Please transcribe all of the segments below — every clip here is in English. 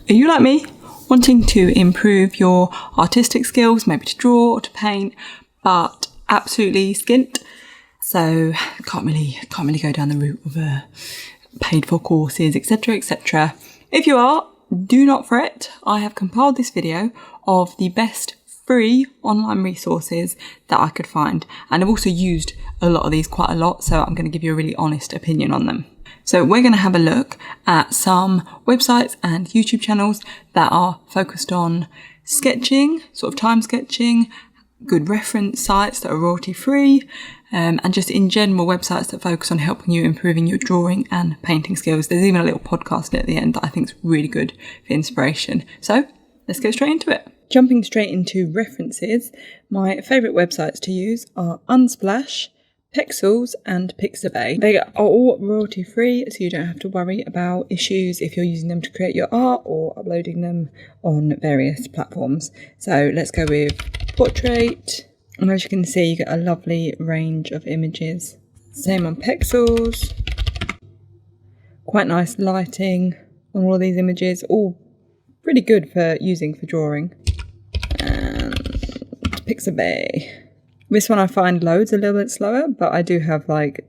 Are you like me, wanting to improve your artistic skills, maybe to draw or to paint, but absolutely skint? So can't really go down the route of paid for courses, etc, etc. If you are, do not fret. I have compiled this video of the best free online resources that I could find, and I've also used a lot of these quite a lot, so I'm going to give you a really honest opinion on them. So we're going to have a look at some websites and YouTube channels that are focused on sketching, sort of time sketching, good reference sites that are royalty free, and just in general websites that focus on helping you improving your drawing and painting skills. There's even a little podcast at the end that I think is really good for inspiration. So let's go straight into it. Jumping straight into references, my favourite websites to use are Unsplash, Pexels and Pixabay. They are all royalty free, so you don't have to worry about issues if you're using them to create your art or uploading them on various platforms. So let's go with Portrait, and as you can see, you get a lovely range of images. Same on Pexels, quite nice lighting on all of these images, all pretty good for using for drawing. And Pixabay. This one I find loads a little bit slower, but I do have like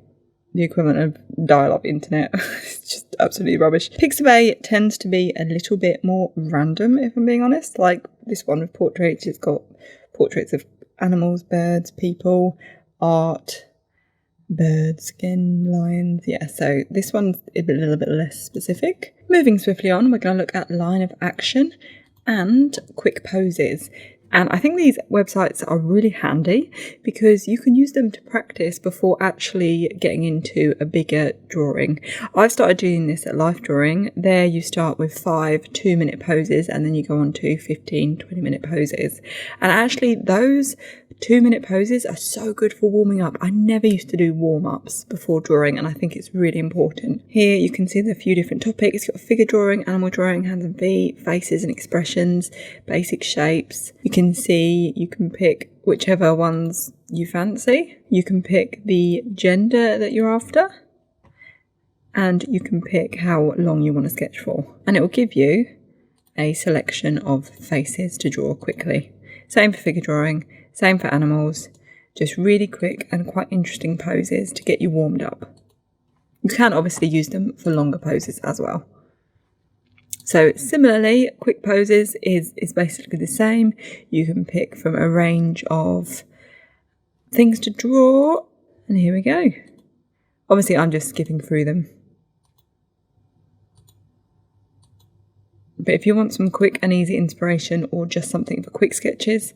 the equivalent of dial-up internet. It's just absolutely rubbish. Pixabay tends to be a little bit more random, if I'm being honest. Like this one with portraits, it's got portraits of animals, birds, people, art, birds, skin, lines. Yeah, so this one's a little bit less specific. Moving swiftly on, we're going to look at line of action and quick poses. And I think these websites are really handy because you can use them to practice before actually getting into a bigger drawing. I've started doing this at Lovelifedrawing. There you start with 5 2-minute poses and then you go on to 15, 20-minute poses. And actually those 2-minute poses are so good for warming up. I never used to do warm-ups before drawing, and I think it's really important. Here you can see the few different topics. You've got figure drawing, animal drawing, hands and feet, faces and expressions, basic shapes. You can see you can pick whichever ones you fancy. You can pick the gender that you're after, and you can pick how long you want to sketch for. And it will give you a selection of faces to draw quickly. Same for figure drawing. Same for animals, just really quick and quite interesting poses to get you warmed up. You can obviously use them for longer poses as well. So similarly, quick poses is basically the same. You can pick from a range of things to draw, and here we go. Obviously I'm just skipping through them. But if you want some quick and easy inspiration or just something for quick sketches,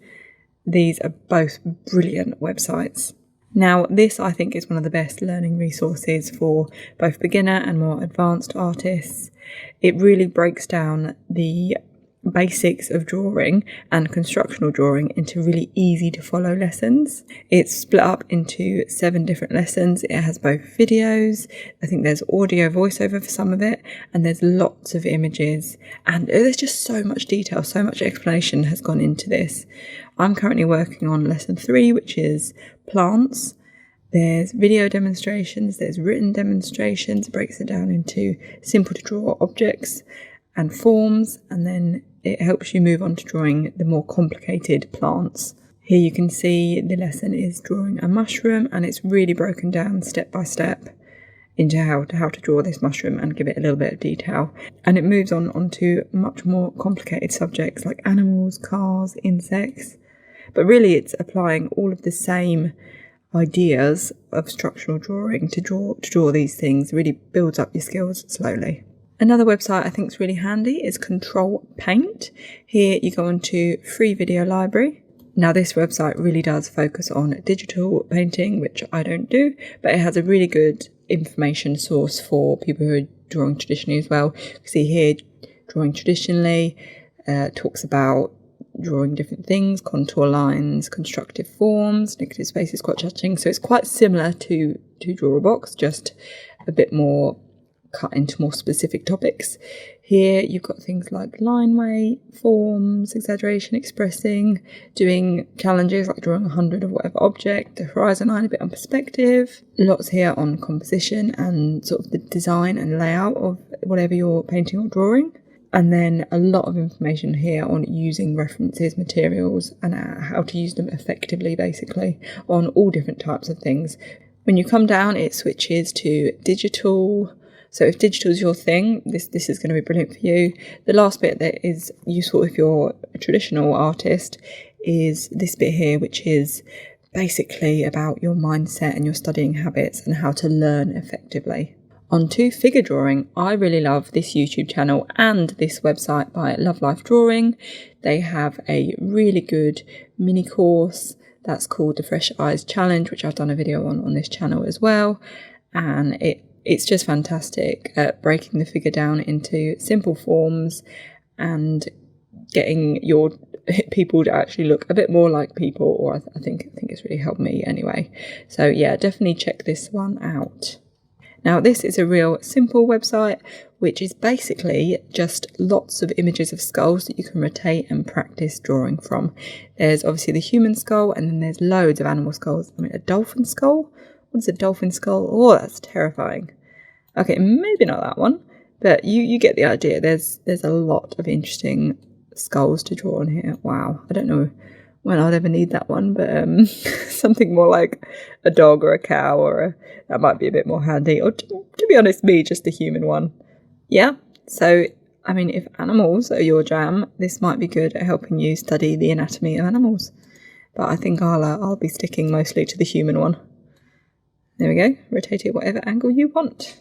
these are both brilliant websites. Now, this I think is one of the best learning resources for both beginner and more advanced artists. It really breaks down the basics of drawing and constructional drawing into really easy to follow lessons. It's split up into 7 different lessons. It has both videos, I think there's audio voiceover for some of it, and there's lots of images, and there's just so much detail, so much explanation has gone into this. I'm currently working on lesson 3, which is plants. There's video demonstrations, there's written demonstrations. It breaks it down into simple to draw objects and forms, and then it helps you move on to drawing the more complicated plants. Here you can see the lesson is drawing a mushroom, and it's really broken down step by step into how to draw this mushroom and give it a little bit of detail. And it moves on onto much more complicated subjects like animals, cars, insects. But really it's applying all of the same ideas of structural drawing to draw these things. It really builds up your skills slowly. Another website I think is really handy is Ctrl+Paint. Here you go onto free video library. Now this website really does focus on digital painting, which I don't do, but it has a really good information source for people who are drawing traditionally as well. You can see here, drawing traditionally, talks about drawing different things, contour lines, constructive forms, negative spaces, quite touching. So it's quite similar to Drawabox, just a bit more cut into more specific topics. Here you've got things like line weight, forms, exaggeration, expressing, doing challenges like drawing 100 of whatever object, the horizon line, a bit on perspective. Lots here on composition and sort of the design and layout of whatever you're painting or drawing. And then a lot of information here on using references, materials, and how to use them effectively, basically, on all different types of things. When you come down, it switches to digital. So if digital is your thing, this is going to be brilliant for you. The last bit that is useful if you're a traditional artist is this bit here, which is basically about your mindset and your studying habits and how to learn effectively. On to figure drawing. I really love this YouTube channel and this website by Lovelifedrawing. They have a really good mini course that's called the Fresh Eyes Challenge, which I've done a video on this channel as well. And it's just fantastic at breaking the figure down into simple forms and getting your people to actually look a bit more like people, or I think it's really helped me anyway. So yeah, definitely check this one out. Now this is a real simple website, which is basically just lots of images of skulls that you can rotate and practice drawing from. There's obviously the human skull, and then there's loads of animal skulls. I mean, a dolphin skull? What is a dolphin skull? Oh, that's terrifying. Okay, maybe not that one, but you get the idea. There's a lot of interesting skulls to draw on here. Wow, I don't know when I'd ever need that one, but something more like a dog or a cow that might be a bit more handy. Or to be honest, me, just a human one. Yeah, so I mean, if animals are your jam, this might be good at helping you study the anatomy of animals. But I think I'll be sticking mostly to the human one. There we go, rotate it whatever angle you want.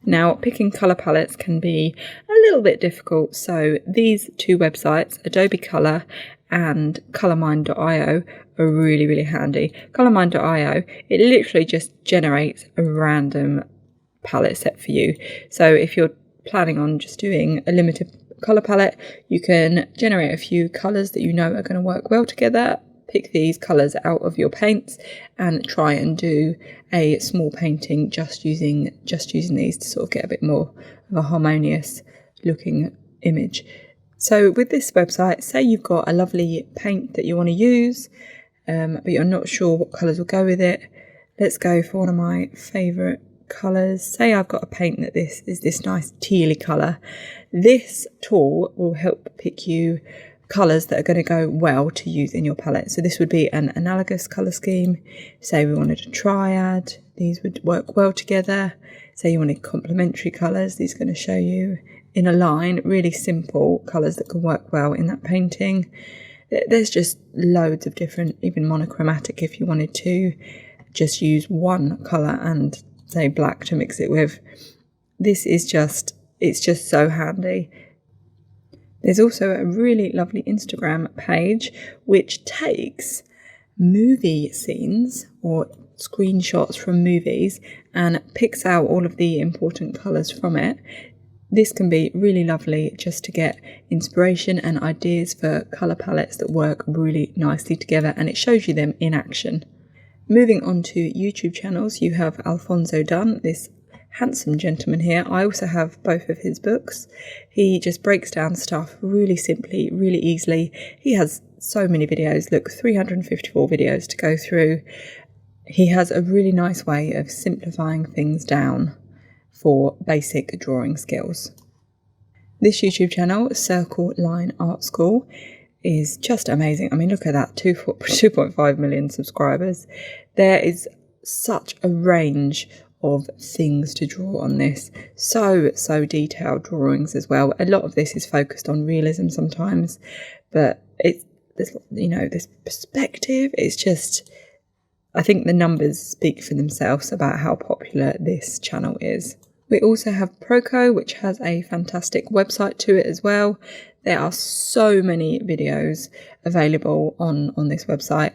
Now, picking colour palettes can be a little bit difficult, so these two websites, Adobe Colour and colormind.io, are really, really handy. Colormind.io, it literally just generates a random palette set for you. So if you're planning on just doing a limited colour palette, you can generate a few colours that you know are going to work well together, pick these colours out of your paints and try and do a small painting just using these to sort of get a bit more of a harmonious looking image. So with this website, say you've got a lovely paint that you want to use, but you're not sure what colours will go with it. Let's go for one of my favourite colours. Say I've got a paint that this is this nice tealy colour. This tool will help pick you colours that are going to go well to use in your palette. So this would be an analogous colour scheme. Say we wanted a triad, these would work well together. Say you wanted complementary colours, these are going to show you in a line really simple colours that can work well in that painting. There's just loads of different, even monochromatic if you wanted to just use one colour and say black to mix it with. This is just, it's just so handy. There's also a really lovely Instagram page which takes movie scenes or screenshots from movies and picks out all of the important colours from it. This can be really lovely just to get inspiration and ideas for colour palettes that work really nicely together, and it shows you them in action. Moving on to YouTube channels, you have Alfonso Dunn, this handsome gentleman here. I also have both of his books. He just breaks down stuff really simply, really easily. He has so many videos. Look, 354 videos to go through. He has a really nice way of simplifying things down for basic drawing skills. This YouTube channel, Circle Line Art School, is just amazing. I mean, look at that, 2.5 million subscribers. There is such a range of things to draw on this. So detailed drawings as well. A lot of this is focused on realism sometimes, but there's, you know, this perspective. It's just, I think the numbers speak for themselves about how popular this channel is. We also have Proco, which has a fantastic website to it as well. There are so many videos available on this website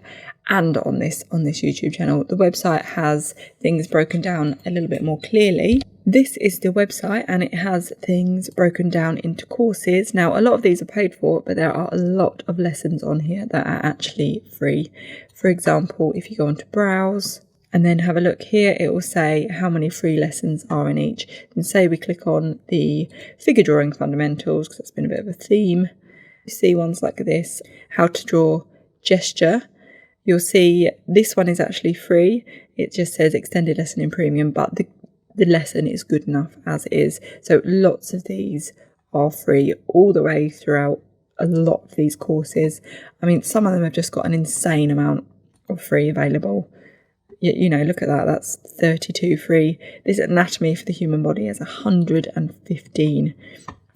and on this YouTube channel. The website has things broken down a little bit more clearly. This is the website and it has things broken down into courses. Now, a lot of these are paid for, but there are a lot of lessons on here that are actually free. For example, if you go on to browse and then have a look here, it will say how many free lessons are in each. And say we click on the figure drawing fundamentals, because that's been a bit of a theme. You see ones like this, how to draw gesture. You'll see this one is actually free. It just says extended lesson in premium, but the lesson is good enough as is. So lots of these are free all the way throughout a lot of these courses. I mean, some of them have just got an insane amount of free available. You know, look at that, that's 32 free. This Anatomy for the Human Body has 115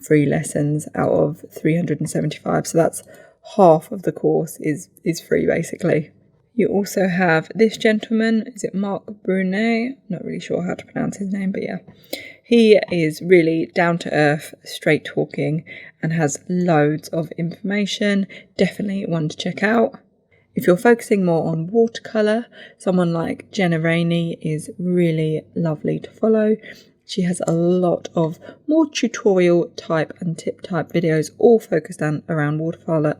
free lessons out of 375, so that's half of the course is free basically. You also have this gentleman, is it Mark Brunet? Not really sure how to pronounce his name, but yeah. He is really down to earth, straight talking, and has loads of information. Definitely one to check out. If you're focusing more on watercolour, someone like Jenna Rainey is really lovely to follow. She has a lot of more tutorial type and tip type videos, all focused around watercolour,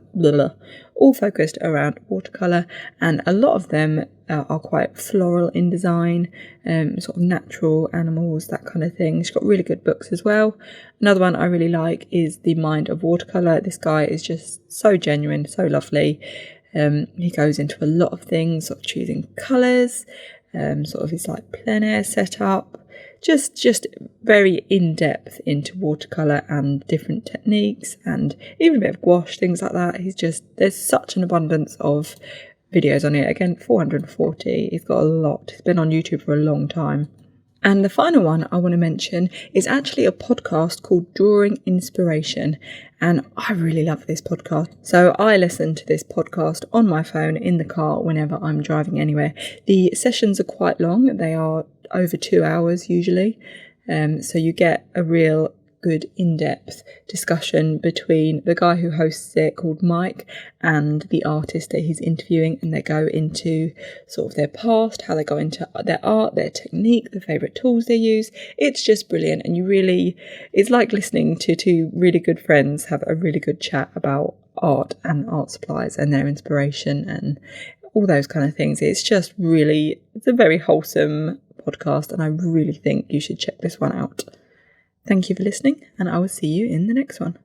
and a lot of them are quite floral in design, sort of natural animals, that kind of thing. She's got really good books as well. Another one I really like is The Mind of Watercolour. This guy is just so genuine, so lovely. He goes into a lot of things, sort of choosing colours, sort of his like plein air setup, just very in-depth into watercolour and different techniques, and even a bit of gouache, things like that. There's such an abundance of videos on it. Again, 440, he's got a lot. He's been on YouTube for a long time. And the final one I want to mention is actually a podcast called Drawing Inspiration, and I really love this podcast. So I listen to this podcast on my phone in the car whenever I'm driving anywhere. The sessions are quite long, they are over 2 hours usually, so you get a real good in-depth discussion between the guy who hosts it, called Mike, and the artist that he's interviewing, and they go into sort of their past, how they go into their art, their technique, the favourite tools they use. It's just brilliant, and it's like listening to two really good friends have a really good chat about art and art supplies and their inspiration and all those kind of things. It's a very wholesome podcast, and I really think you should check this one out. Thank you for listening, and I will see you in the next one.